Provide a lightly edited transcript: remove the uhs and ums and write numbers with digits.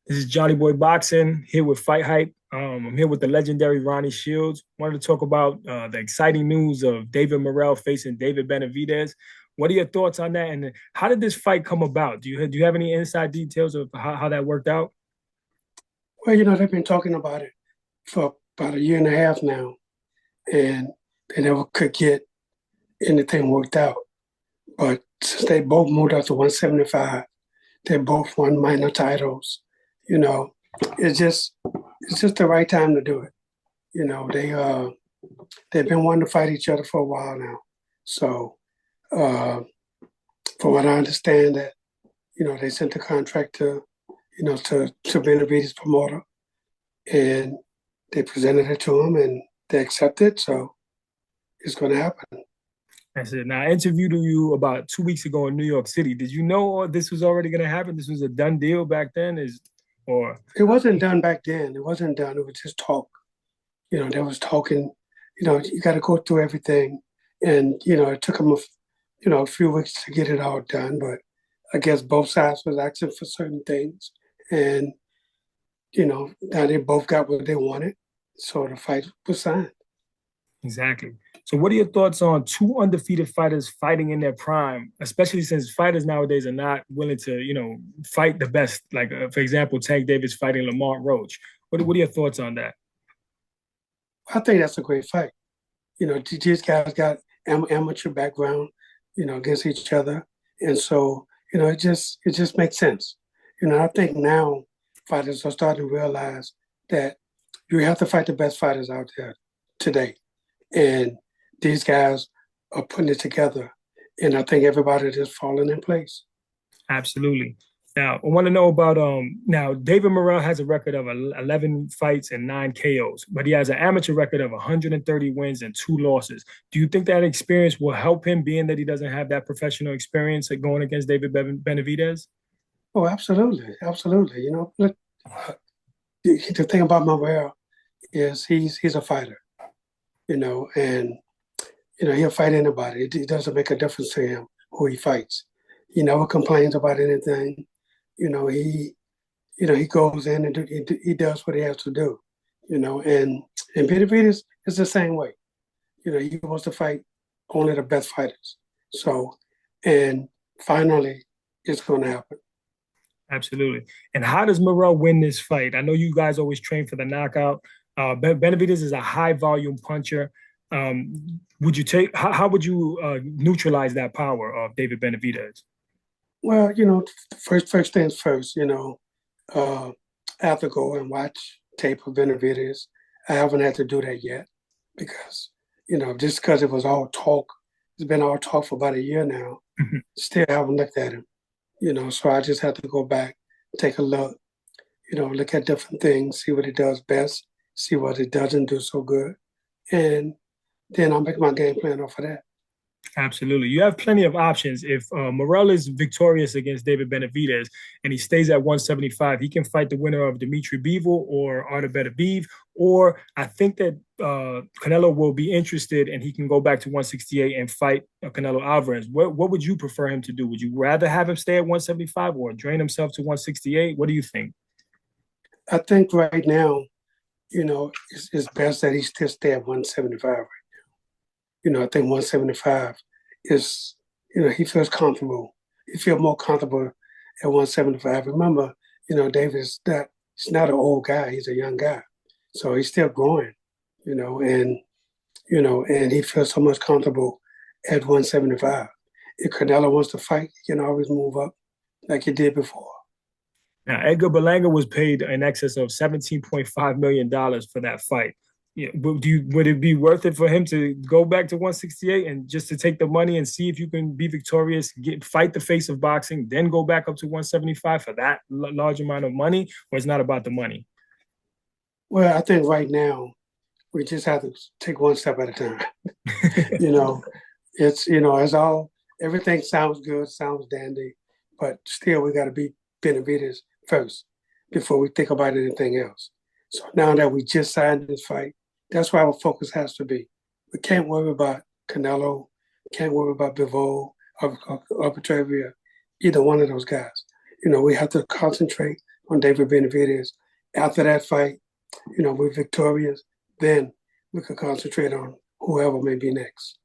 This is Johnny Boy Boxing here with FightHype. I'm here with the legendary Ronnie Shields. Wanted to talk about the exciting news of David Morrell facing David Benavidez. What are your thoughts on that? And how did this fight come about? Do you have any inside details of how that worked out? Well, they've been talking about it for about a year and a half now, and they never could get anything worked out. But since they both moved up to 175, they both won minor titles. You know, it's just the right time to do it. They've been wanting to fight each other for a while now. So, from what I understand, that they sent the contract to Benavidez promoter, and they presented it to him, and they accepted. So it's going to happen. That's it. Now, I interviewed you about 2 weeks ago in New York City. Did you know this was already going to happen? This was a done deal back then, or It wasn't done back then. It wasn't done. It was just talk. There was talking. You got to go through everything, and it took them a few weeks to get it all done. But I guess both sides was asking for certain things, and now they both got what they wanted, so the fight was signed. exactly? So, what are your thoughts on two undefeated fighters fighting in their prime, especially since fighters nowadays are not willing to, fight the best? Like, for example, Tank Davis fighting Lamont Roach. What are your thoughts on that? I think that's a great fight. These guys got amateur background, against each other, and so it just makes sense. I think now fighters are starting to realize that you have to fight the best fighters out there today, and these guys are putting it together, and I think everybody is falling in place. Absolutely. Now, I want to know about now David Morrell has a record of 11 fights and 9 KOs, but he has an amateur record of 130 wins and 2 losses. Do you think that experience will help him, being that he doesn't have that professional experience at going against David Benavidez? Oh, absolutely, absolutely. Look, the thing about Morrell is he's a fighter, and he'll fight anybody. It doesn't make a difference to him who he fights. He never complains about anything. He he goes in and he does what he has to do. And Benavidez is the same way. He wants to fight only the best fighters. So, and finally, it's going to happen. Absolutely. And how does Morrell win this fight? I know you guys always train for the knockout. Benavidez is a high volume puncher. Would you take? How would you neutralize that power of David Benavidez? Well, first things first. I have to go and watch tape of Benavidez. I haven't had to do that yet because just because it was all talk, it's been all talk for about a year now. Still haven't looked at him. So I just have to go back, take a look, look at different things, see what he does best, see what he doesn't do so good, and then I'll make my game plan off of that. Absolutely. You have plenty of options. If Morel is victorious against David Benavidez and he stays at 175, he can fight the winner of Dimitri Bivol or Artur Beterbiev. Or I think that Canelo will be interested and he can go back to 168 and fight Canelo Alvarez. What would you prefer him to do? Would you rather have him stay at 175 or drain himself to 168? What do you think? I think right now, it's best that he still stay at 175. I think 175 is, he feels comfortable. He feels more comfortable at 175. Remember, Davis, that he's not an old guy. He's a young guy. So he's still growing, and he feels so much comfortable at 175. If Canelo wants to fight, he can always move up like he did before. Now, Edgar Berlanga was paid in excess of $17.5 million for that fight. Yeah, would it be worth it for him to go back to 168 and just to take the money and see if you can be victorious, fight the face of boxing, then go back up to 175 for that large amount of money, or it's not about the money? Well, I think right now we just have to take one step at a time. you know, it's all everything sounds good, sounds dandy, but still we got to beat Benavidez first before we think about anything else. So now that we just signed this fight, that's where our focus has to be. We can't worry about Canelo, can't worry about Bivol or Petrevia, either one of those guys. We have to concentrate on David Benavidez. After that fight, you know, we're victorious, then we could concentrate on whoever may be next.